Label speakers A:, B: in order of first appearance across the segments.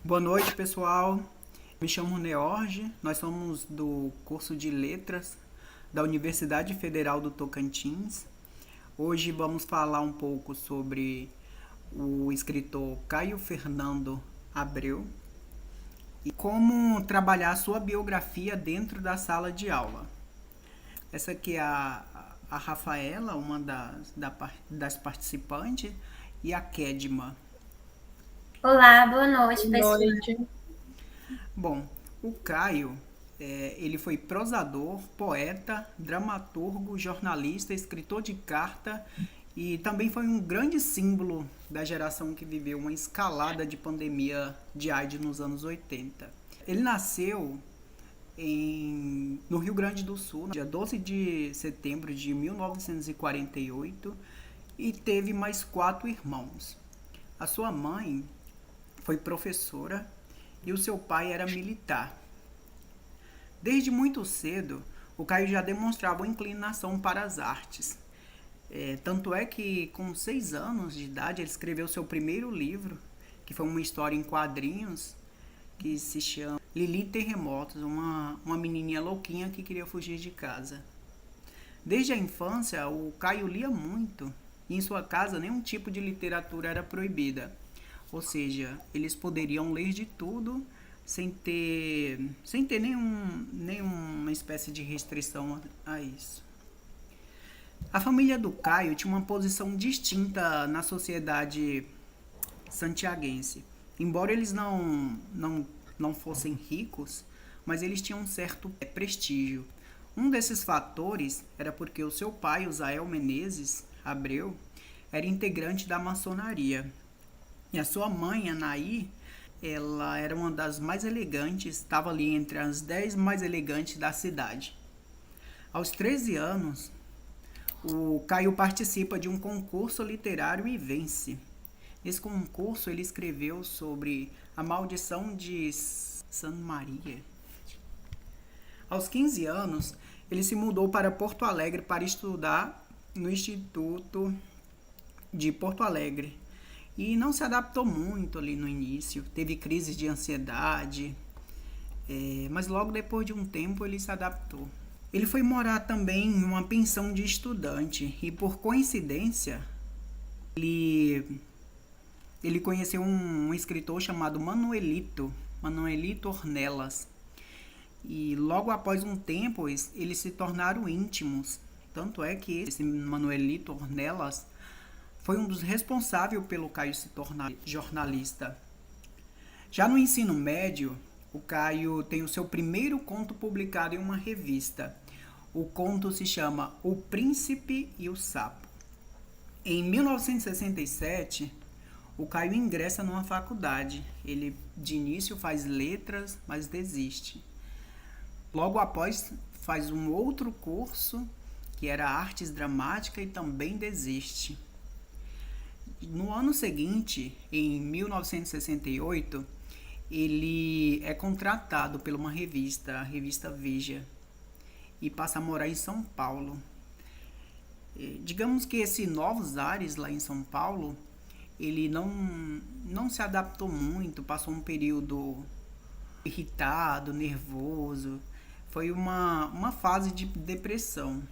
A: Boa noite, pessoal. Me chamo Neorge, nós somos do curso de Letras da Universidade Federal do Tocantins. Hoje vamos falar um pouco sobre o escritor Caio Fernando Abreu e como trabalhar a sua biografia dentro da sala de aula. Essa aqui é a Rafaela, uma das participantes, e a Kedma.
B: Olá, boa noite,
C: Boa
B: pessoal.
C: noite.
A: Bom, o Caio, ele foi prosador, poeta, dramaturgo, jornalista, escritor de carta e também foi um grande símbolo da geração que viveu uma escalada de pandemia de AIDS nos anos 80. Ele nasceu no Rio Grande do Sul, no dia 12 de setembro de 1948, e teve mais 4 irmãos. A sua mãe foi professora e o seu pai era militar. Desde muito cedo, o Caio já demonstrava uma inclinação para as artes. Tanto é que, com 6 anos de idade, ele escreveu seu primeiro livro, que foi uma história em quadrinhos, que se chama Lili Terremotos, uma menininha louquinha que queria fugir de casa. Desde a infância, o Caio lia muito, e em sua casa nenhum tipo de literatura era proibida. Ou seja, eles poderiam ler de tudo sem ter nenhuma espécie de restrição a isso. A família do Caio tinha uma posição distinta na sociedade santiaguense. Embora eles não fossem ricos, mas eles tinham um certo prestígio. Um desses fatores era porque o seu pai, o Zael Menezes Abreu, era integrante da maçonaria. E a sua mãe, Anaí, ela era uma das mais elegantes, estava ali entre as 10 mais elegantes da cidade. Aos 13 anos, o Caio participa de um concurso literário e vence. Nesse concurso, ele escreveu sobre a maldição de San Maria. Aos 15 anos, ele se mudou para Porto Alegre para estudar no Instituto de Porto Alegre. E não se adaptou muito ali no início, teve crises de ansiedade, mas logo depois de um tempo ele se adaptou. Ele foi morar também em uma pensão de estudante e, por coincidência, ele conheceu um escritor chamado Manuelito Ornelas. E logo após um tempo eles se tornaram íntimos. Tanto é que esse Manuelito Ornelas foi um dos responsáveis pelo Caio se tornar jornalista. Já no ensino médio, o Caio tem o seu primeiro conto publicado em uma revista. O conto se chama O Príncipe e o Sapo. Em 1967, o Caio ingressa numa faculdade. Ele, de início, faz letras, mas desiste. Logo após, faz um outro curso, que era artes dramáticas, e também desiste. No ano seguinte, em 1968, ele é contratado por uma revista, a revista Veja, e passa a morar em São Paulo. Digamos que esse Novos Ares lá em São Paulo, ele não se adaptou muito, passou um período irritado, nervoso, foi uma fase de depressão.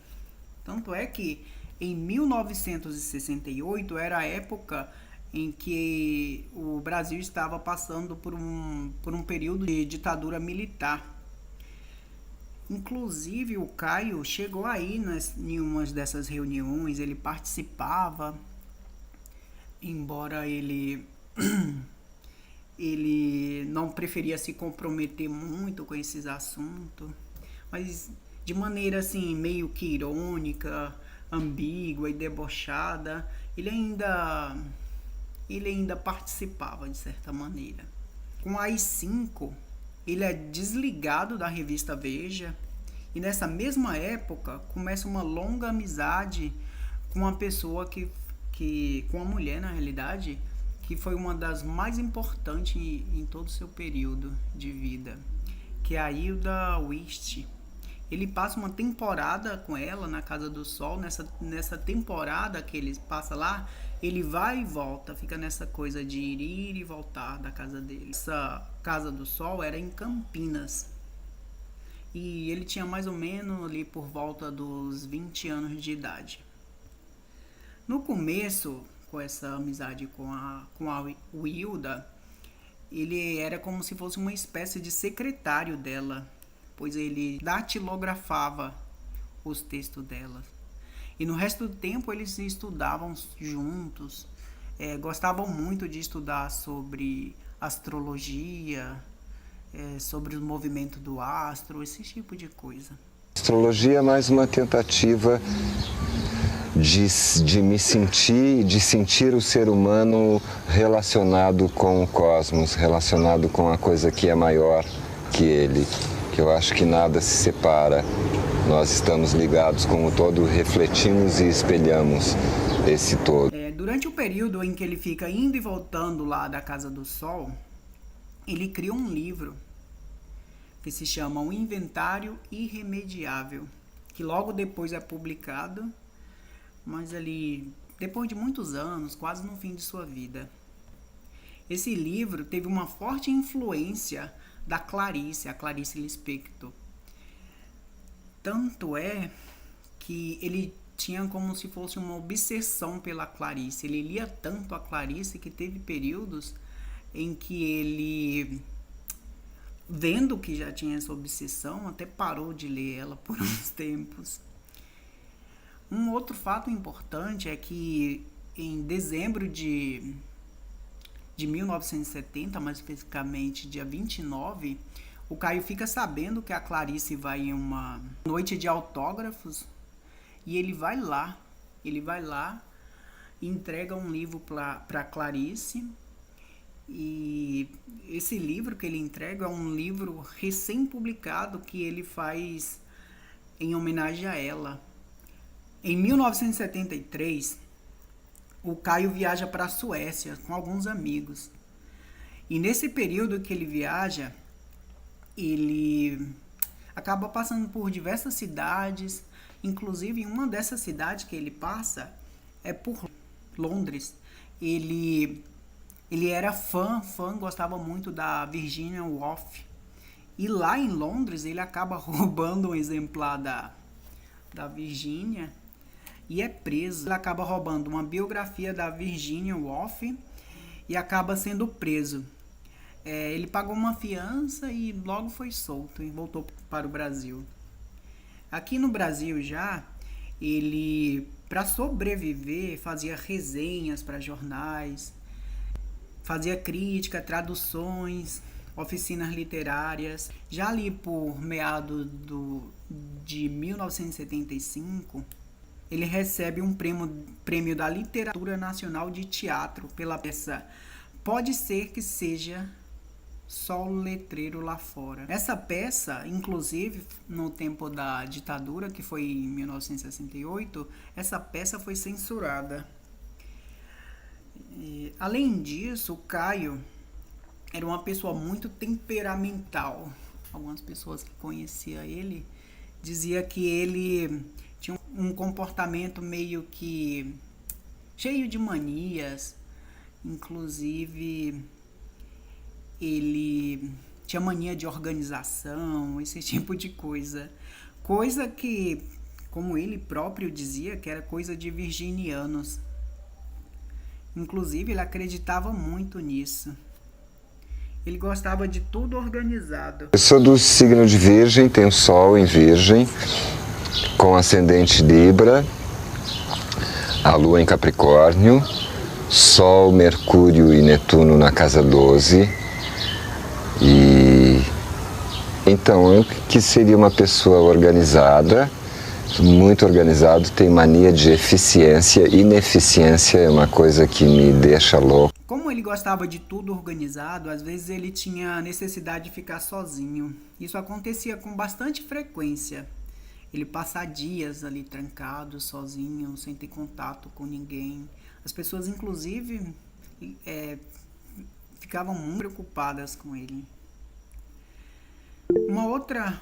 A: Tanto é que em 1968 era a época em que o Brasil estava passando por um período de ditadura militar. Inclusive o Caio chegou aí em umas dessas reuniões, ele participava, embora ele não preferia se comprometer muito com esses assuntos, mas de maneira assim meio que irônica, ambígua e debochada, ele ainda participava de certa maneira. Com a AI-5, ele é desligado da revista Veja e nessa mesma época começa uma longa amizade com uma pessoa com uma mulher na realidade, que foi uma das mais importantes em todo o seu período de vida, que é a Hilda Wist. Ele passa uma temporada com ela na Casa do Sol. Nessa temporada que ele passa lá, ele vai e volta, fica nessa coisa de ir e voltar da casa dele. Essa Casa do Sol era em Campinas. E ele tinha mais ou menos ali por volta dos 20 anos de idade. No começo, com essa amizade com a Wilda, ele era como se fosse uma espécie de secretário dela, pois ele datilografava os textos dela. E no resto do tempo eles estudavam juntos, gostavam muito de estudar sobre astrologia, sobre o movimento do astro, esse tipo de coisa.
C: Astrologia é mais uma tentativa de sentir o ser humano relacionado com o cosmos, relacionado com a coisa que é maior que ele, que eu acho que nada se separa. Nós estamos ligados com o todo, refletimos e espelhamos esse todo.
A: Durante o período em que ele fica indo e voltando lá da Casa do Sol, ele cria um livro que se chama O Inventário Irremediável, que logo depois é publicado, mas ali, depois de muitos anos, quase no fim de sua vida. Esse livro teve uma forte influência da Clarice, a Clarice Lispector. Tanto é que ele tinha como se fosse uma obsessão pela Clarice. Ele lia tanto a Clarice que teve períodos em que ele, vendo que já tinha essa obsessão, até parou de ler ela por uns tempos. Um outro fato importante é que em dezembro de 1970, mais especificamente dia 29, o Caio fica sabendo que a Clarice vai em uma noite de autógrafos e ele vai lá e entrega um livro para Clarice. E esse livro que ele entrega é um livro recém-publicado que ele faz em homenagem a ela. Em 1973, o Caio viaja para a Suécia com alguns amigos. E nesse período que ele viaja, ele acaba passando por diversas cidades. Inclusive, uma dessas cidades que ele passa é por Londres. Ele era fã, gostava muito da Virginia Woolf. E lá em Londres, ele acaba roubando um exemplar da Virginia e é preso. Ele acaba roubando uma biografia da Virginia Woolf e acaba sendo preso. Ele pagou uma fiança e logo foi solto e voltou para o Brasil. Aqui no Brasil já, ele, para sobreviver, fazia resenhas para jornais, fazia crítica, traduções, oficinas literárias. Já ali por meados de 1975, ele recebe um prêmio da Literatura Nacional de Teatro pela peça Pode Ser Que Seja Só o Letreiro Lá Fora. Essa peça, inclusive, no tempo da ditadura, que foi em 1968, essa peça foi censurada. Além disso, o Caio era uma pessoa muito temperamental. Algumas pessoas que conheciam ele diziam que ele tinha um comportamento meio que cheio de manias. Inclusive, ele tinha mania de organização, esse tipo de coisa. Coisa que, como ele próprio dizia, que era coisa de virginianos. Inclusive, ele acreditava muito nisso. Ele gostava de tudo organizado.
C: Eu sou do signo de Virgem, tenho Sol em Virgem, com ascendente Libra, a Lua em Capricórnio, Sol, Mercúrio e Netuno na casa 12. E então, eu que seria uma pessoa organizada, muito organizado, tem mania de eficiência. Ineficiência é uma coisa que me deixa louco.
A: Como ele gostava de tudo organizado, às vezes ele tinha necessidade de ficar sozinho. Isso acontecia com bastante frequência. Ele passar dias ali trancado, sozinho, sem ter contato com ninguém. As pessoas, inclusive, ficavam muito preocupadas com ele. Uma outra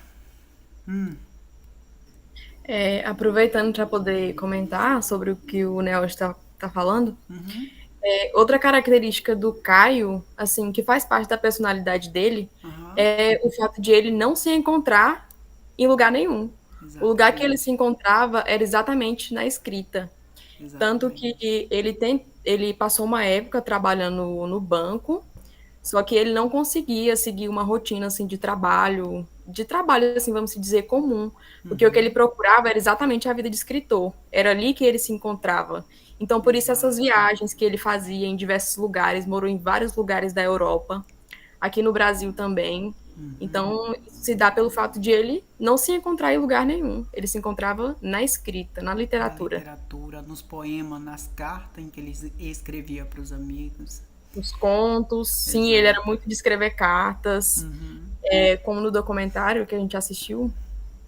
D: Aproveitando para poder comentar sobre o que o Neo está falando,
A: Uhum,
D: outra característica do Caio, assim, que faz parte da personalidade dele,
A: aham,
D: é o fato de ele não se encontrar em lugar nenhum. O lugar que ele se
A: exatamente,
D: encontrava era exatamente na escrita. Tanto que
A: exatamente.
D: ele passou uma época trabalhando no banco, só que ele não conseguia seguir uma rotina assim de trabalho assim, vamos dizer, comum, porque o que ele
A: Uhum,
D: procurava era exatamente a vida de escritor. Era ali que ele se encontrava. Então, por isso essas
A: exato.
D: viagens que ele fazia em diversos lugares, morou em vários lugares da Europa, aqui no Brasil também.
A: Uhum.
D: Então, isso se dá pelo fato de ele não se encontrar em lugar nenhum. Ele se encontrava na escrita, na
A: Na
D: literatura.
A: literatura, nos poemas, nas cartas em que ele escrevia para os amigos.
D: Os contos, sim, ele era
A: Exato.
D: muito de escrever cartas,
A: Uhum.
D: como no documentário que a gente assistiu,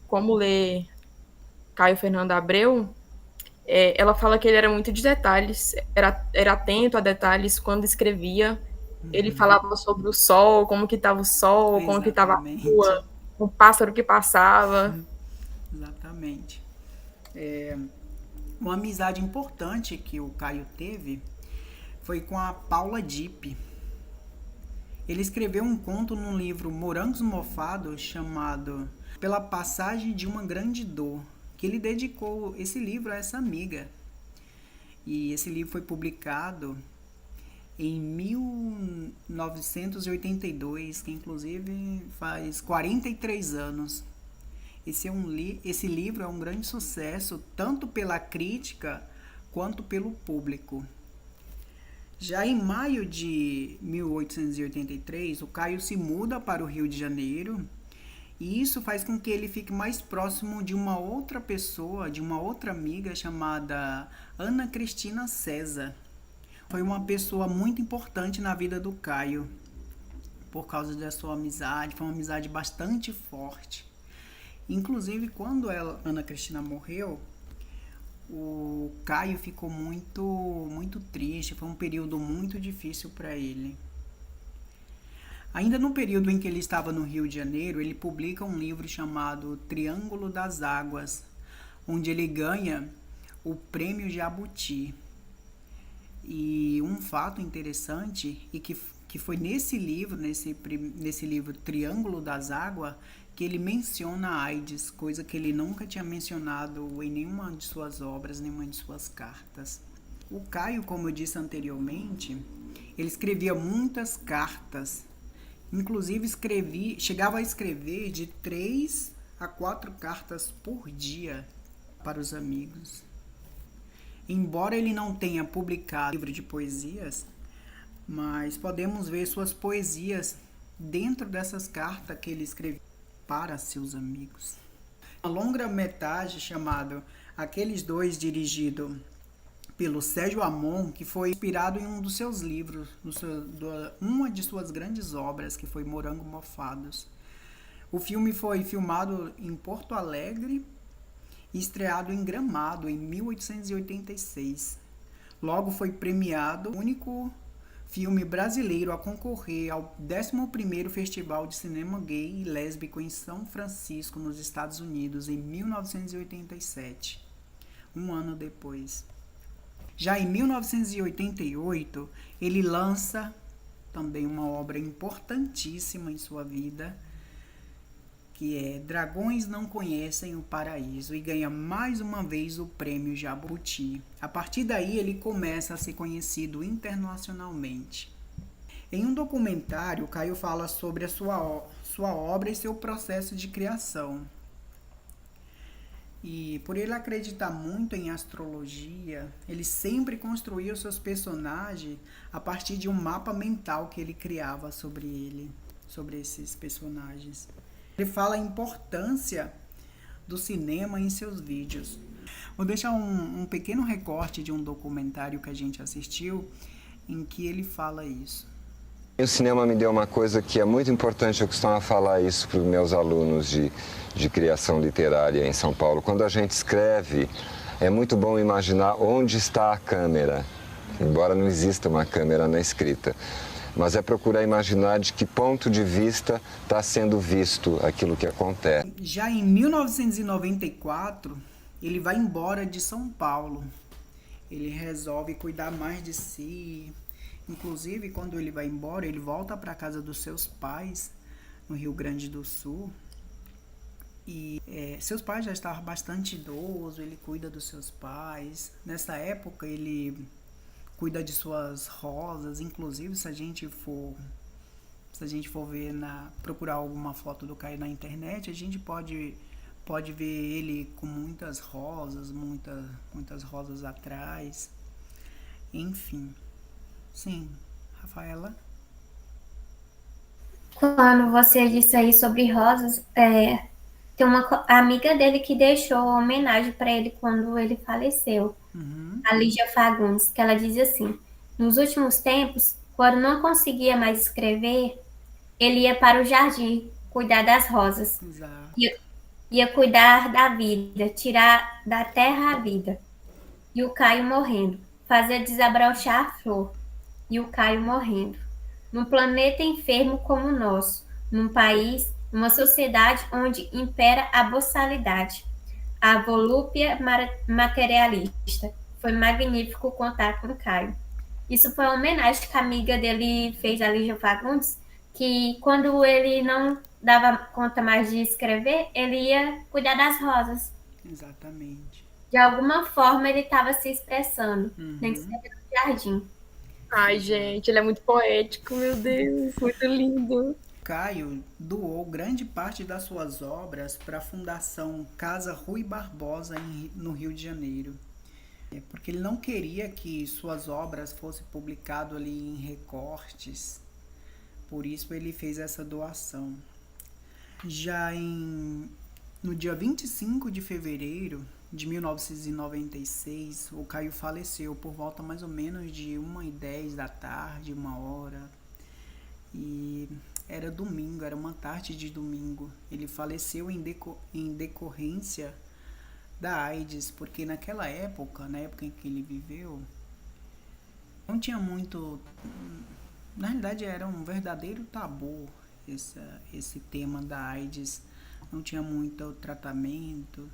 D: Como Ler Caio Fernando Abreu, ela fala que ele era muito de detalhes, era atento a detalhes quando escrevia. Ele falava sobre o sol, como que estava o sol, como que estava a
A: Exatamente.
D: rua, um pássaro que passava.
A: Exatamente. Uma amizade importante que o Caio teve foi com a Paula Dipp. Ele escreveu um conto num livro Morangos Mofados chamado Pela Passagem de uma Grande Dor, que ele dedicou esse livro a essa amiga. E esse livro foi publicado em 1982, que inclusive faz 43 anos. Esse livro é um grande sucesso, tanto pela crítica quanto pelo público. Já em maio de 1883, o Caio se muda para o Rio de Janeiro e isso faz com que ele fique mais próximo de uma outra pessoa, de uma outra amiga chamada Ana Cristina César. Foi uma pessoa muito importante na vida do Caio, por causa da sua amizade, foi uma amizade bastante forte. Inclusive, quando Ana Cristina morreu, o Caio ficou muito triste, foi um período muito difícil para ele. Ainda no período em que ele estava no Rio de Janeiro, ele publica um livro chamado Triângulo das Águas, onde ele ganha o Prêmio Jabuti. E um fato interessante e que foi nesse livro, nesse livro Triângulo das Águas, que ele menciona a AIDS, coisa que ele nunca tinha mencionado em nenhuma de suas obras, nenhuma de suas cartas. O Caio, como eu disse anteriormente, ele escrevia muitas cartas. Inclusive chegava a escrever de 3 a 4 cartas por dia para os amigos. Embora ele não tenha publicado livro de poesias, mas podemos ver suas poesias dentro dessas cartas que ele escrevia para seus amigos. Uma longa-metragem chamada Aqueles Dois, dirigido pelo Sérgio Amon, que foi inspirado em um dos seus livros, uma de suas grandes obras, que foi Morangos Mofados. O filme foi filmado em Porto Alegre e estreado em Gramado em 1886. Logo foi premiado o único filme brasileiro a concorrer ao 11º Festival de Cinema Gay e Lésbico em São Francisco, nos Estados Unidos, em 1987, um ano depois. Já em 1988, ele lança também uma obra importantíssima em sua vida, que é Dragões Não Conhecem o Paraíso, e ganha mais uma vez o Prêmio Jabuti. A partir daí, ele começa a ser conhecido internacionalmente. Em um documentário, Caio fala sobre a sua obra e seu processo de criação. E por ele acreditar muito em astrologia, ele sempre construía os seus personagens a partir de um mapa mental que ele criava sobre esses personagens. Ele fala a importância do cinema em seus vídeos. Vou deixar um pequeno recorte de um documentário que a gente assistiu, em que ele fala isso.
C: O cinema me deu uma coisa que é muito importante, eu costumo falar isso para os meus alunos de criação literária em São Paulo. Quando a gente escreve, é muito bom imaginar onde está a câmera, embora não exista uma câmera na escrita. mas é procurar imaginar de que ponto de vista está sendo visto aquilo que acontece.
A: Já em 1994, ele vai embora de São Paulo. Ele resolve cuidar mais de si. Inclusive, quando ele vai embora, ele volta para a casa dos seus pais, no Rio Grande do Sul. E seus pais já estavam bastante idosos, ele cuida dos seus pais. Nessa época, ele cuida de suas rosas. Inclusive, se a gente for ver procurar alguma foto do Caio na internet, a gente pode ver ele com muitas rosas, muitas rosas atrás. Enfim. Sim, Rafaela?
B: Quando você disse aí sobre rosas, tem uma amiga dele que deixou homenagem para ele quando ele faleceu, a Lígia Fagundes, que ela diz assim: nos últimos tempos, quando não conseguia mais escrever, ele ia para o jardim cuidar das rosas.
A: Exato.
B: Ia cuidar da vida, tirar da terra a vida. E o Caio morrendo, fazer desabrochar a flor. E o Caio morrendo. Num planeta enfermo como o nosso, num país, uma sociedade onde impera a boçalidade, a volúpia materialista. Foi magnífico contar com o Caio. Isso foi uma homenagem que a amiga dele fez, a Lígia Fagundes, que quando ele não dava conta mais de escrever, ele ia cuidar das rosas.
A: Exatamente.
B: De alguma forma ele estava se expressando, nem que seja no jardim.
D: Ai, gente, ele é muito poético, meu Deus, muito lindo.
A: Caio doou grande parte das suas obras para a Fundação Casa Rui Barbosa, no Rio de Janeiro. Porque ele não queria que suas obras fossem publicadas ali em recortes. Por isso ele fez essa doação. Já no dia 25 de fevereiro de 1996, o Caio faleceu por volta mais ou menos de 1h10 da tarde, 1h. E era domingo, era uma tarde de domingo. Ele faleceu em decorrência da AIDS, porque naquela época, na época em que ele viveu, não tinha muito... Na realidade era um verdadeiro tabu esse tema da AIDS. Não tinha muito tratamento.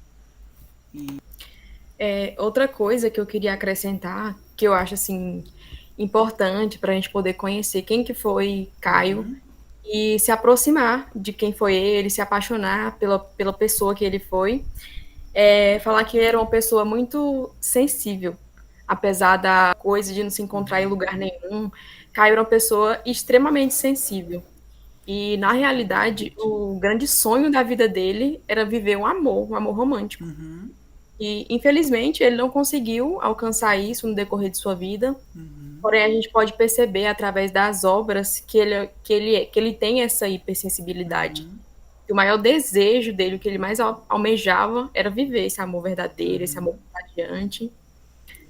D: Outra coisa que eu queria acrescentar, que eu acho assim importante para a gente poder conhecer quem que foi Caio e se aproximar de quem foi ele, se apaixonar pela pessoa que ele foi, falar que ele era uma pessoa muito sensível, apesar da coisa de não se encontrar em lugar nenhum. Caio era uma pessoa extremamente sensível. E, na realidade, o grande sonho da vida dele era viver um amor romântico. E, infelizmente, ele não conseguiu alcançar isso no decorrer de sua vida. Porém, a gente pode perceber, através das obras, que ele tem essa hipersensibilidade. E o maior desejo dele, o que ele mais almejava, era viver esse amor verdadeiro, esse amor contagiante,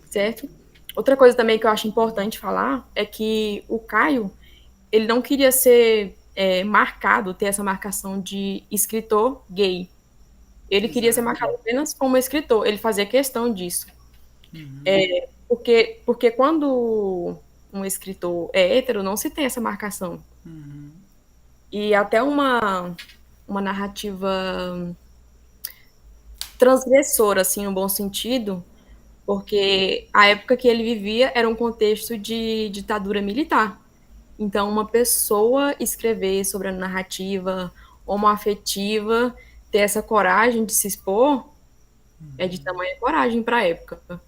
D: certo? Outra coisa também que eu acho importante falar é que o Caio, ele não queria ser marcado, ter essa marcação de escritor gay. Ele queria ser marcado apenas como escritor, ele fazia questão disso. Porque quando um escritor é hétero, não se tem essa marcação. E até uma narrativa transgressora, assim, no bom sentido, porque a época que ele vivia era um contexto de ditadura militar. Então, uma pessoa escrever sobre a narrativa homoafetiva, ter essa coragem de se expor, é de tamanha coragem para a época.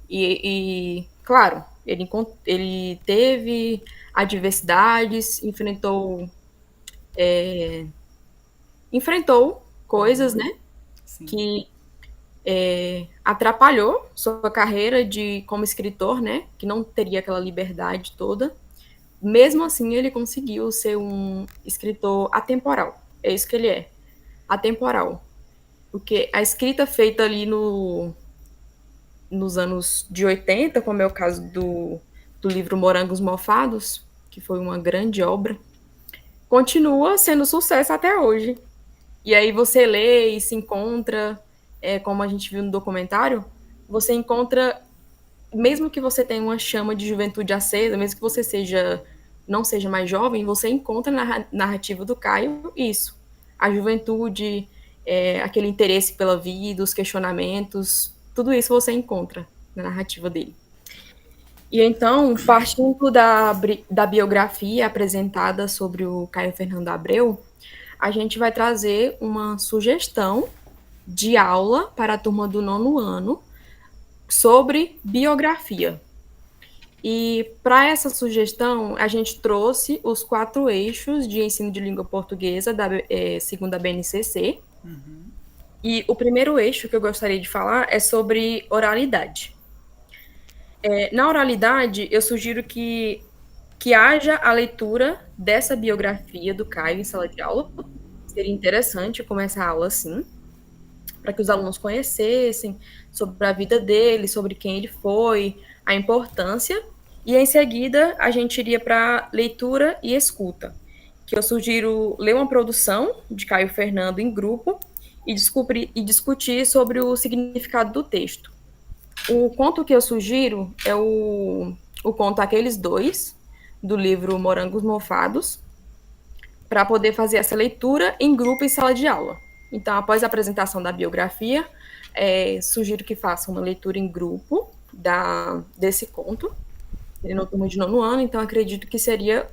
D: E claro, ele teve adversidades, enfrentou coisas, né,
A: Sim.
D: que atrapalhou sua carreira como escritor, né, que não teria aquela liberdade toda. Mesmo assim, ele conseguiu ser um escritor atemporal. É isso que ele é, atemporal. Porque a escrita feita ali nos anos de 80, como é o caso do livro Morangos Mofados, que foi uma grande obra, continua sendo sucesso até hoje. E aí você lê e se encontra, como a gente viu no documentário, você encontra, mesmo que você tenha uma chama de juventude acesa, mesmo que você seja não seja mais jovem, você encontra na narrativa do Caio isso. A juventude, aquele interesse pela vida, os questionamentos, tudo isso você encontra na narrativa dele. E então, partindo da biografia apresentada sobre o Caio Fernando Abreu, a gente vai trazer uma sugestão de aula para a turma do 9º ano sobre biografia. E para essa sugestão, a gente trouxe os 4 eixos de ensino de língua portuguesa, segundo a BNCC.
A: Uhum.
D: E o primeiro eixo que eu gostaria de falar é sobre oralidade. Na oralidade, eu sugiro que haja a leitura dessa biografia do Caio em sala de aula. Seria interessante começar a aula assim, para que os alunos conhecessem sobre a vida dele, sobre quem ele foi, a importância. E em seguida, a gente iria para leitura e escuta, que eu sugiro ler uma produção de Caio Fernando em grupo e discutir sobre o significado do texto. O conto que eu sugiro é o conto Aqueles Dois, do livro Morangos Mofados, para poder fazer essa leitura em grupo em sala de aula. Então, após a apresentação da biografia, sugiro que façam uma leitura em grupo desse conto. Ele não turma de 9º ano, então acredito que seria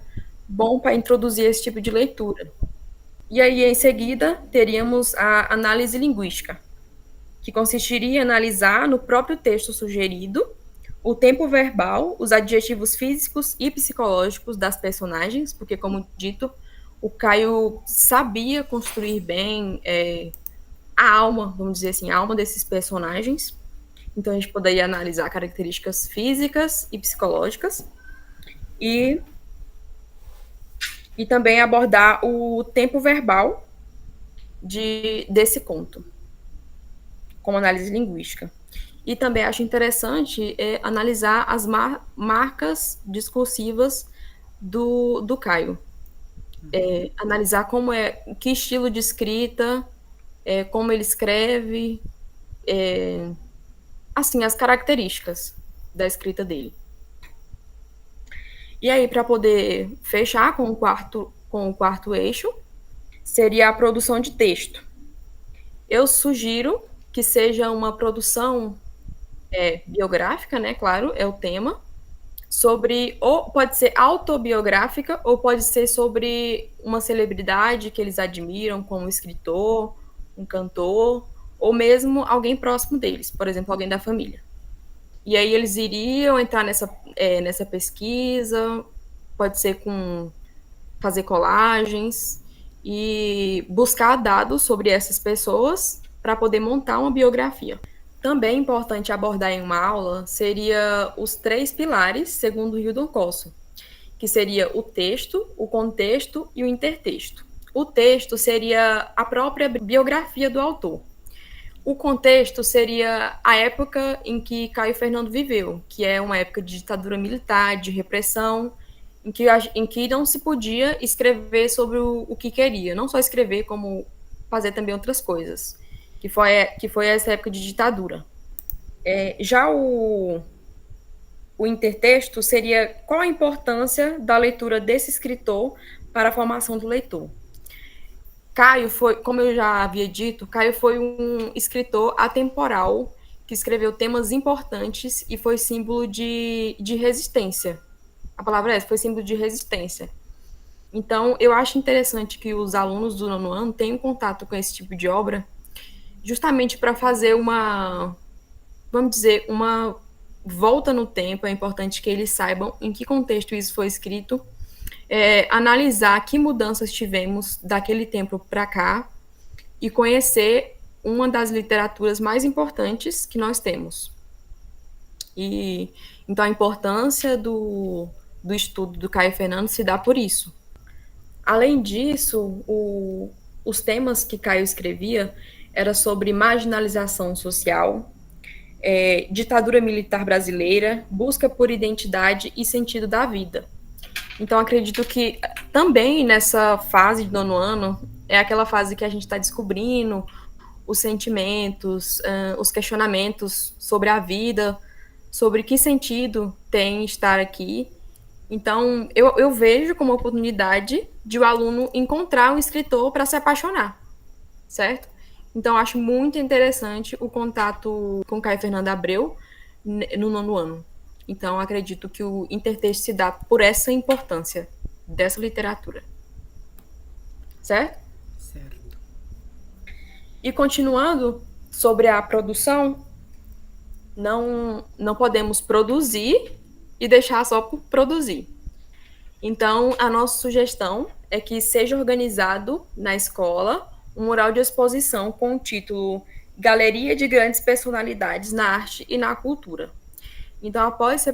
D: bom para introduzir esse tipo de leitura. E aí, em seguida, teríamos a análise linguística, que consistiria em analisar no próprio texto sugerido o tempo verbal, os adjetivos físicos e psicológicos das personagens, porque, como dito, o Caio sabia construir bem a alma, vamos dizer assim, a alma desses personagens. Então, a gente poderia analisar características físicas e psicológicas e também abordar o tempo verbal desse conto, como análise linguística. E também acho interessante analisar as marcas discursivas do Caio. Analisar que estilo de escrita, como ele escreve, assim, as características da escrita dele. E aí, para poder fechar com o quarto eixo, seria a produção de texto. Eu sugiro que seja uma produção biográfica, né? Claro, é o tema. Ou pode ser autobiográfica, ou pode ser sobre uma celebridade que eles admiram, como um escritor, um cantor, ou mesmo alguém próximo deles, por exemplo, alguém da família. E aí eles iriam entrar nessa pesquisa, pode ser com fazer colagens e buscar dados sobre essas pessoas para poder montar uma biografia. Também importante abordar em uma aula seria os 3 pilares, segundo Hildon Cosso, que seria o texto, o contexto e o intertexto. O texto seria a própria biografia do autor. O contexto seria a época em que Caio Fernando viveu, que é uma época de ditadura militar, de repressão, em que não se podia escrever sobre o que queria, não só escrever, como fazer também outras coisas, que foi essa época de ditadura. Já o intertexto seria qual a importância da leitura desse escritor para a formação do leitor. Caio foi, como eu já havia dito, Caio foi um escritor atemporal que escreveu temas importantes e foi símbolo de resistência. A palavra é essa, foi símbolo de resistência. Então, eu acho interessante que os alunos do 9º ano tenham contato com esse tipo de obra, justamente para fazer uma volta no tempo. É importante que eles saibam em que contexto isso foi escrito, analisar que mudanças tivemos daquele tempo para cá e conhecer uma das literaturas mais importantes que nós temos. E então a importância do estudo do Caio Fernando se dá por isso. Além disso, os temas que Caio escrevia era sobre marginalização social, ditadura militar brasileira, busca por identidade e sentido da vida. Então, acredito que também nessa fase de 9º ano, é aquela fase que a gente está descobrindo os sentimentos, os questionamentos sobre a vida, sobre que sentido tem estar aqui. Então, eu vejo como oportunidade de o aluno encontrar um escritor para se apaixonar, certo? Então, acho muito interessante o contato com Caio Fernando Abreu no 9º ano. Então, acredito que o intertexto se dá por essa importância dessa literatura. Certo?
A: Certo.
D: E continuando sobre a produção, não podemos produzir e deixar só por produzir. Então, a nossa sugestão é que seja organizado na escola um mural de exposição com o título Galeria de Grandes Personalidades na Arte e na Cultura. Então, após serem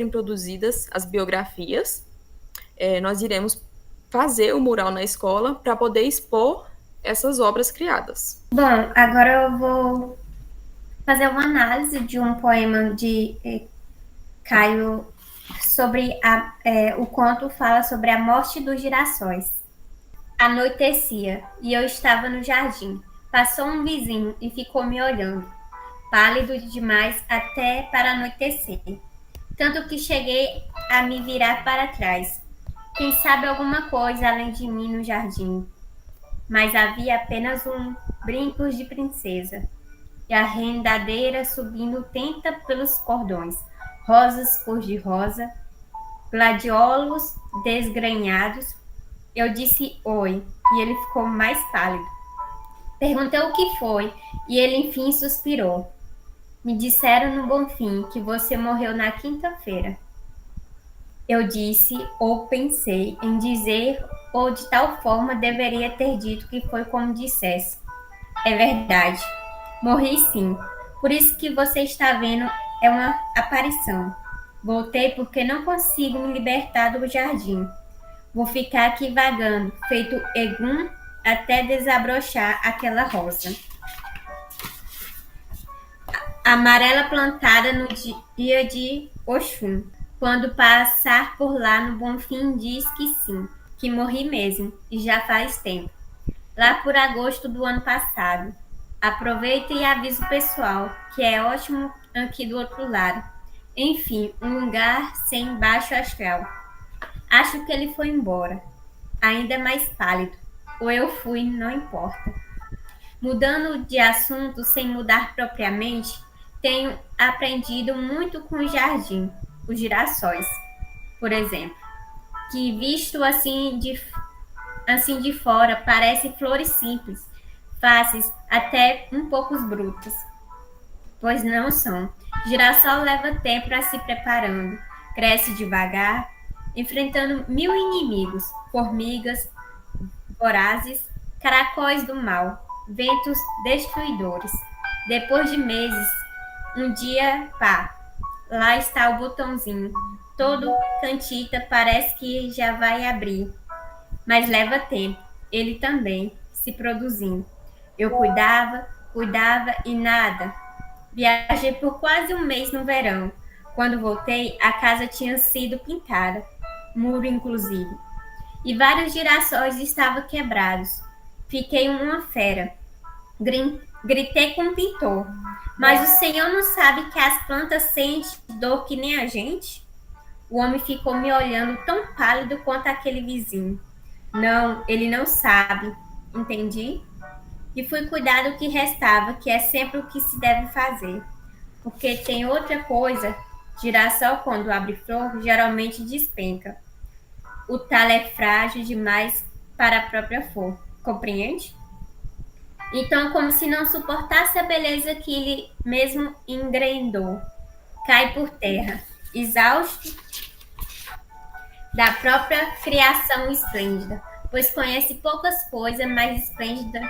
D: produzidas as biografias, nós iremos fazer o mural na escola para poder expor essas obras criadas.
B: Bom, agora eu vou fazer uma análise de um poema de Caio sobre o conto fala sobre a morte dos girassóis. Anoitecia e eu estava no jardim. Passou um vizinho e ficou me olhando, pálido demais até para anoitecer. Tanto que cheguei a me virar para trás. Quem sabe alguma coisa além de mim no jardim. Mas havia apenas brincos de princesa. E a rendadeira subindo tenta pelos cordões. Rosas cor-de-rosa, gladiolos desgrenhados. Eu disse oi, e ele ficou mais pálido. Perguntei o que foi, e ele enfim suspirou. Me disseram no Bonfim que você morreu na quinta-feira. Eu disse ou pensei em dizer ou de tal forma deveria ter dito que foi como dissesse. É verdade, morri sim. Por isso que você está vendo é uma aparição. Voltei porque não consigo me libertar do jardim. Vou ficar aqui vagando, feito Egum, até desabrochar aquela rosa. Amarela plantada no dia de Oxum. Quando passar por lá no Bonfim diz que sim, que morri mesmo, e já faz tempo. Lá por agosto do ano passado. Aproveito e aviso o pessoal, que é ótimo aqui do outro lado. Enfim, um lugar sem baixo astral. Acho que ele foi embora, ainda mais pálido. Ou eu fui, não importa. Mudando de assunto sem mudar propriamente, tenho aprendido muito com o jardim, os girassóis, por exemplo, que visto assim de fora parecem flores simples, fáceis, até um pouco brutas, pois não são. Girassol leva tempo para se preparando, cresce devagar, enfrentando 1000 inimigos, formigas vorazes, caracóis do mal, ventos destruidores. Depois de meses, um dia, pá, lá está o botãozinho, todo cantita, parece que já vai abrir, mas leva tempo, ele também, se produzindo. Eu cuidava e nada. Viajei por quase um mês no verão. Quando voltei, a casa tinha sido pintada, muro inclusive, e vários girassóis estavam quebrados. Fiquei uma fera. Gritei com o pintor. Mas o senhor não sabe que as plantas sentem dor que nem a gente? O homem ficou me olhando tão pálido quanto aquele vizinho. Não, ele não sabe. Entendi? E fui cuidar do que restava, que é sempre o que se deve fazer. Porque tem outra coisa. Girassol, quando abre flor, geralmente despenca. O talo é frágil demais para a própria flor. Compreende? Então, como se não suportasse a beleza que ele mesmo engrendou, cai por terra, exausto da própria criação esplêndida, pois conhece poucas coisas mais esplêndidas,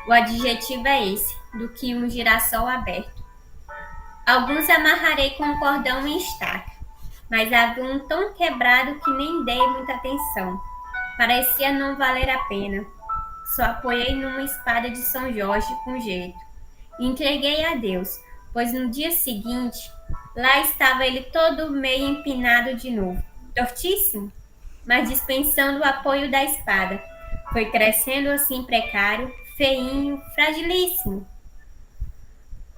B: o adjetivo é esse, do que um girassol aberto. Alguns amarrarei com um cordão em estaca, mas havia um tão quebrado que nem dei muita atenção. Parecia não valer a pena. Só apoiei numa espada de São Jorge com jeito. E entreguei a Deus, pois no dia seguinte, lá estava ele todo meio empinado de novo. Tortíssimo, mas dispensando o apoio da espada. Foi crescendo assim precário, feinho, fragilíssimo.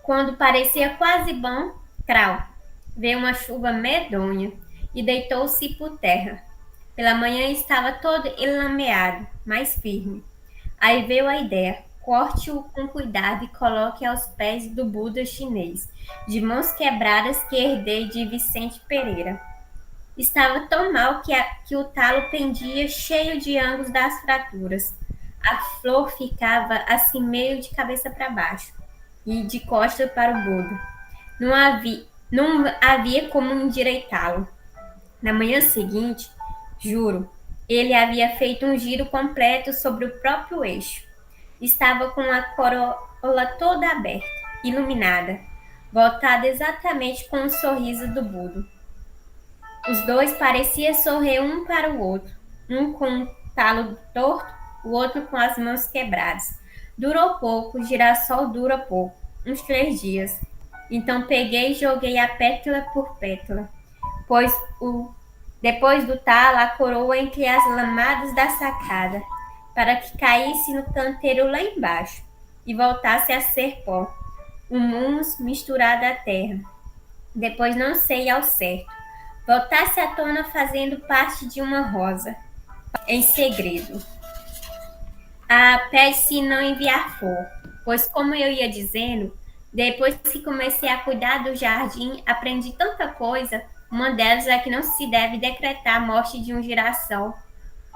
B: Quando parecia quase bom, crau, veio uma chuva medonha e deitou-se por terra. Pela manhã estava todo enlameado, mas firme. Aí veio a ideia: corte-o com cuidado e coloque aos pés do Buda chinês, de mãos quebradas, que herdei de Vicente Pereira. Estava tão mal que o talo pendia cheio de ângulos das fraturas. A flor ficava assim meio de cabeça para baixo e de costas para o Buda. Não havia como endireitá-lo. Na manhã seguinte, juro, ele havia feito um giro completo sobre o próprio eixo. Estava com a corola toda aberta, iluminada, voltada exatamente com o sorriso do Buda. Os dois pareciam sorrir um para o outro, um com um talo torto, o outro com as mãos quebradas. Durou pouco, o girassol dura pouco, uns 3 dias. Então peguei e joguei a pétala por pétala, pois depois do talo a coroa entre as lamadas da sacada, para que caísse no canteiro lá embaixo e voltasse a ser pó, um humus misturado à terra. Depois não sei ao certo. Voltasse à tona fazendo parte de uma rosa, em segredo. Pede-se não enviar flor, pois, como eu ia dizendo, depois que comecei a cuidar do jardim, aprendi tanta coisa. Uma delas é que não se deve decretar a morte de um girassol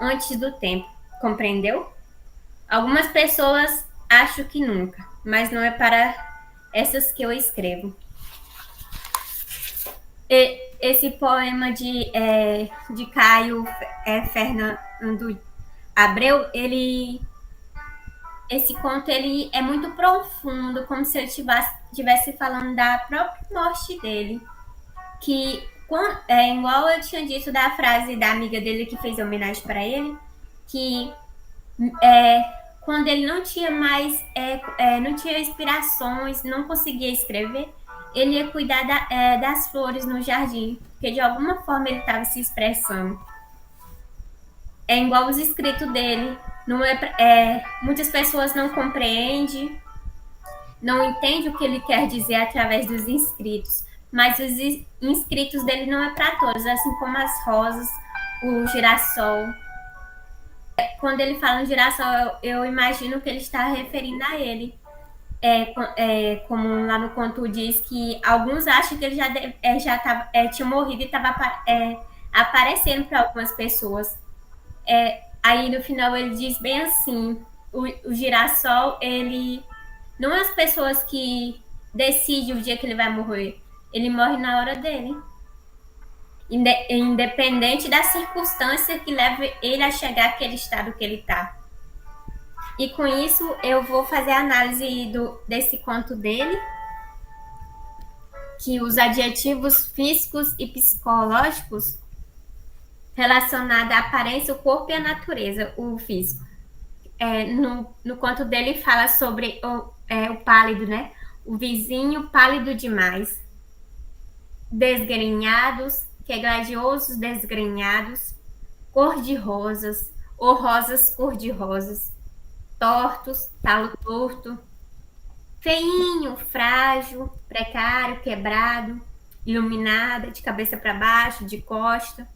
B: antes do tempo, compreendeu? Algumas pessoas acham que nunca, mas não é para essas que eu escrevo. Esse poema de Caio Fernando Abreu, esse conto ele é muito profundo, como se ele estivesse falando da própria morte dele. Que igual eu tinha dito da frase da amiga dele que fez homenagem para ele, que quando ele não tinha mais, não tinha inspirações, não conseguia escrever, ele ia cuidar das flores no jardim, porque de alguma forma ele estava se expressando. É igual os escritos dele. Muitas pessoas não compreendem, não entendem o que ele quer dizer através dos inscritos, mas os inscritos dele não é para todos, assim como as rosas, o girassol. Quando ele fala no girassol, eu imagino que ele está referindo a ele. Como lá no conto diz que alguns acham que ele já tinha morrido e estava aparecendo para algumas pessoas. Aí no final ele diz bem assim: o girassol, ele não é as pessoas que decidem o dia que ele vai morrer, ele morre na hora dele, independente da circunstância que leva ele a chegar àquele estado que ele está. E com isso eu vou fazer a análise desse conto dele, que os adjetivos físicos e psicológicos relacionados à aparência, o corpo e a natureza, o físico. No conto dele fala sobre o pálido, né? O vizinho pálido demais. Desgrenhados, que é gradiosos desgrenhados. Cor-de-rosas, ou rosas cor-de-rosas. Tortos, talo torto, feinho, frágil, precário, quebrado, iluminada, de cabeça para baixo, de costa.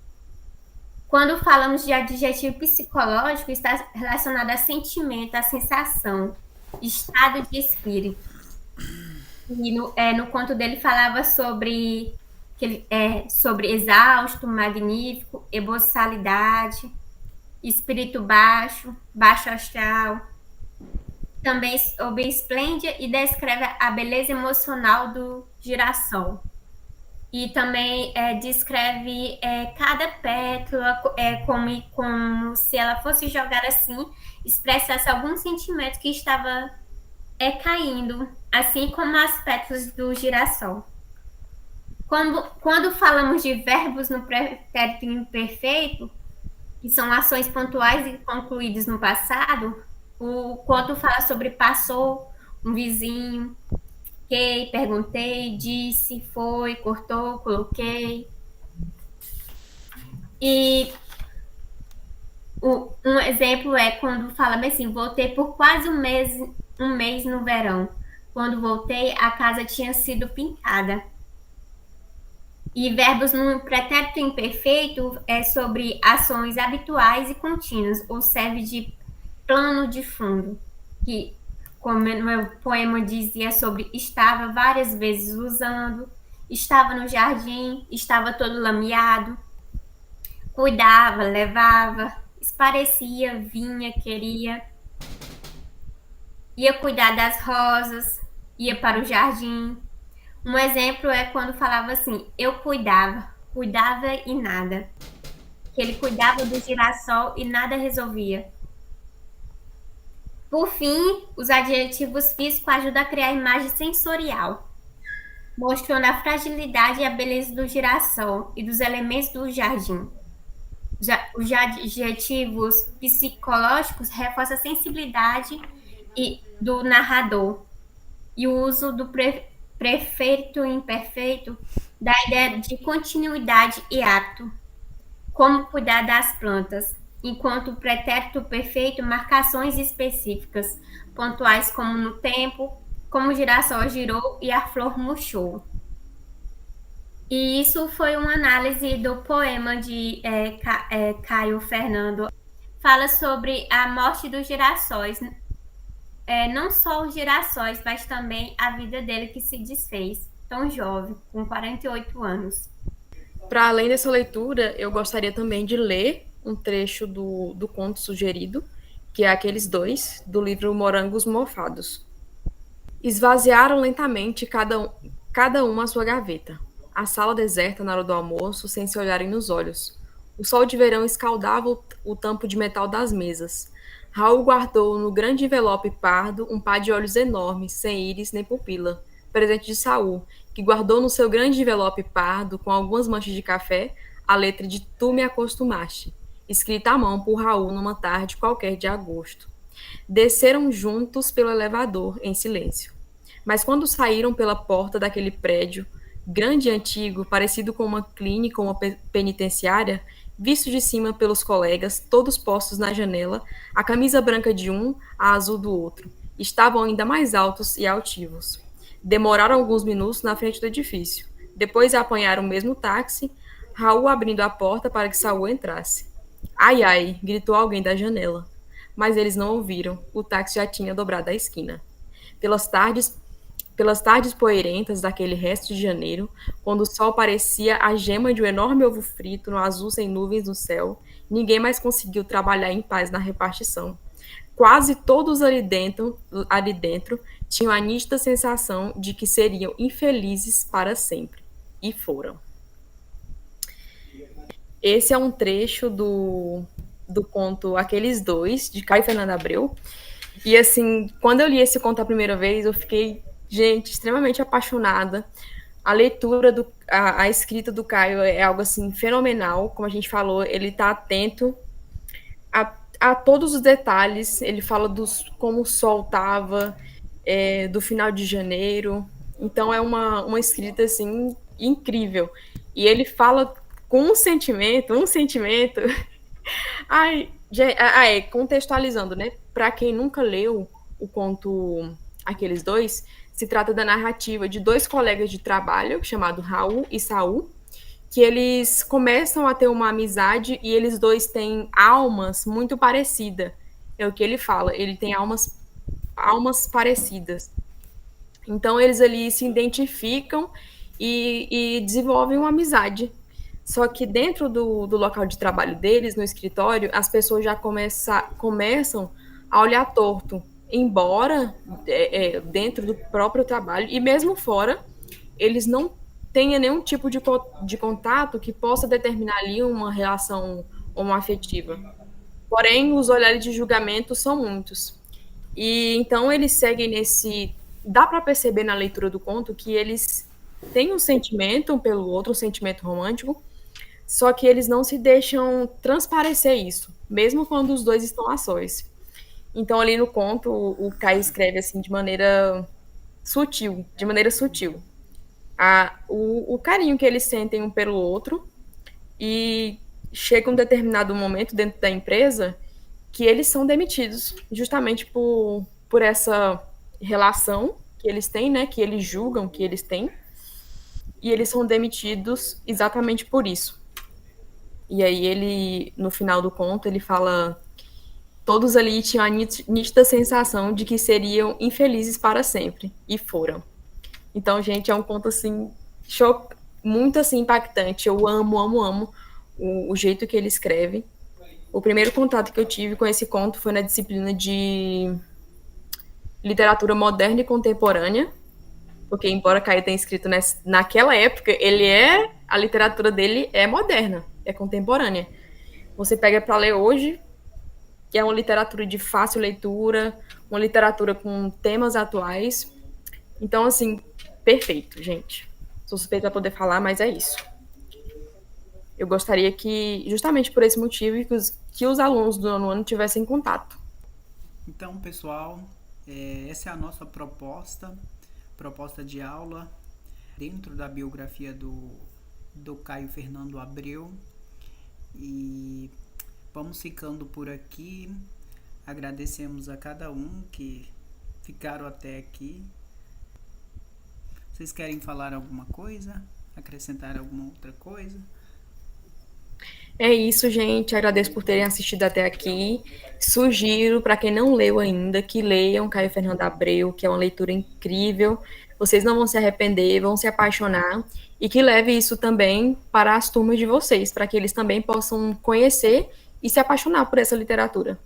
B: Quando falamos de adjetivo psicológico, está relacionado a sentimento, a sensação, estado de espírito. E no conto dele falava sobre exausto, magnífico, eboçalidade, espírito baixo, baixo astral. Também sobre esplêndida e descreve a beleza emocional do girassol. E também descreve cada pétala como se ela fosse jogada assim, expressasse algum sentimento que estava caindo, assim como as pétalas do girassol. Quando falamos de verbos no pretérito imperfeito, que são ações pontuais e concluídas no passado, o conto fala sobre passou, um vizinho, fiquei, perguntei, disse, foi, cortou, coloquei. E um exemplo é quando fala assim: voltei por quase um mês no verão. Quando voltei, a casa tinha sido pintada. E verbos no pretérito imperfeito é sobre ações habituais e contínuas, ou serve de plano de fundo, que, como no meu poema dizia, sobre estava várias vezes usando, estava no jardim, estava todo lameado, cuidava, levava, esparecia, vinha, queria, ia cuidar das rosas, ia para o jardim. Um exemplo é quando falava assim, eu cuidava, cuidava e nada. Que ele cuidava do girassol e nada resolvia. Por fim, os adjetivos físicos ajudam a criar imagem sensorial, mostrando a fragilidade e a beleza do girassol e dos elementos do jardim. Os adjetivos psicológicos reforçam a sensibilidade do narrador e o uso do prefeito imperfeito da ideia de continuidade e ato, como cuidar das plantas, enquanto o pretérito perfeito marcações específicas, pontuais como no tempo, como o girassol girou e a flor murchou. E isso foi uma análise do poema de Caio Fernando. Fala sobre a morte dos girassóis, não só os girassóis, mas também a vida dele que se desfez, tão jovem, com 48 anos.
D: Para além dessa leitura, eu gostaria também de ler um trecho do conto sugerido, que é Aqueles Dois, do livro Morangos Mofados. Esvaziaram lentamente cada uma a sua gaveta. A sala deserta na hora do almoço, sem se olharem nos olhos. O sol de verão escaldava o tampo de metal das mesas. Raul guardou no grande envelope pardo um par de olhos enormes, sem íris nem pupila, presente de Saul, que guardou no seu grande envelope pardo, com algumas manchas de café, a letra de Tu me acostumaste, escrita à mão por Raul numa tarde qualquer de agosto. Desceram juntos pelo elevador, em silêncio. Mas quando saíram pela porta daquele prédio, grande e antigo, parecido com uma clínica ou uma penitenciária, visto de cima pelos colegas, todos postos na janela, a camisa branca de um, a azul do outro, estavam ainda mais altos e altivos. Demoraram alguns minutos na frente do edifício. Depois apanharam o mesmo táxi, Raul abrindo a porta para que Saul entrasse. Ai, ai, gritou alguém da janela. Mas eles não ouviram, o táxi já tinha dobrado a esquina. Pelas tardes poeirentas daquele resto de janeiro, quando o sol parecia a gema de um enorme ovo frito no azul sem nuvens no céu, ninguém mais conseguiu trabalhar em paz na repartição. Quase todos ali dentro tinham a nítida sensação de que seriam infelizes para sempre. E foram. Esse é um trecho do conto Aqueles Dois, de Caio Fernando Abreu. E, assim, quando eu li esse conto a primeira vez, eu fiquei, gente, extremamente apaixonada. A leitura, a escrita do Caio é algo, assim, fenomenal. Como a gente falou, ele está atento a todos os detalhes. Ele fala como o sol estava, do final de janeiro. Então, é uma escrita, assim, incrível. E ele fala com um sentimento... contextualizando, né? Para quem nunca leu o conto Aqueles Dois, se trata da narrativa de dois colegas de trabalho, chamados Raul e Saul, que eles começam a ter uma amizade e eles dois têm almas muito parecidas. É o que ele fala, ele tem almas parecidas. Então, eles ali se identificam e desenvolvem uma amizade. Só que dentro do local de trabalho deles, no escritório, as pessoas já começam a olhar torto. Embora dentro do próprio trabalho, e mesmo fora, eles não tenham nenhum tipo de contato que possa determinar ali uma relação homoafetiva. Porém, os olhares de julgamento são muitos. E então eles seguem nesse... Dá para perceber na leitura do conto que eles têm um sentimento um pelo outro, um sentimento romântico, só que eles não se deixam transparecer isso, mesmo quando os dois estão a sós. Então, ali no conto, o Caio escreve assim de maneira sutil. O carinho que eles sentem um pelo outro, e chega um determinado momento dentro da empresa que eles são demitidos, justamente por essa relação que eles têm, né, que eles julgam que eles têm. e eles são demitidos exatamente por isso. E aí ele, no final do conto, ele fala: todos ali tinham a nítida sensação de que seriam infelizes para sempre, e foram. Então, gente, é um conto assim muito assim impactante. Eu amo, amo, amo o jeito que ele escreve. O primeiro contato que eu tive com esse conto foi na disciplina de literatura moderna e contemporânea, porque embora Caio tenha escrito naquela época, a literatura dele é moderna, é contemporânea. Você pega para ler hoje, que é uma literatura de fácil leitura, uma literatura com temas atuais. Então, assim, perfeito, gente. Sou suspeita para poder falar, mas é isso. Eu gostaria que, justamente por esse motivo, que os alunos do nono ano tivessem contato.
A: Então, pessoal, essa é a nossa proposta de aula dentro da biografia do Caio Fernando Abreu. E vamos ficando por aqui. Agradecemos a cada um que ficaram até aqui. Vocês querem falar alguma coisa? Acrescentar alguma outra coisa?
D: É isso, gente. Agradeço por terem assistido até aqui. Sugiro, para quem não leu ainda, que leiam Caio Fernando Abreu, que é uma leitura incrível. Vocês não vão se arrepender, vão se apaixonar. E que leve isso também para as turmas de vocês, para que eles também possam conhecer e se apaixonar por essa literatura.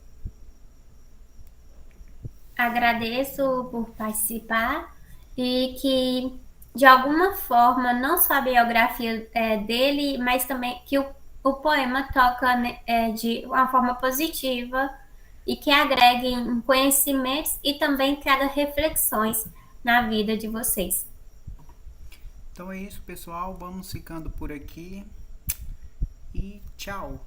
B: Agradeço por participar e que, de alguma forma, não só a biografia dele, mas também que o poema toca de uma forma positiva e que agregue em conhecimentos e também traga reflexões na vida de vocês.
A: Então é isso, pessoal. Vamos ficando por aqui. E tchau!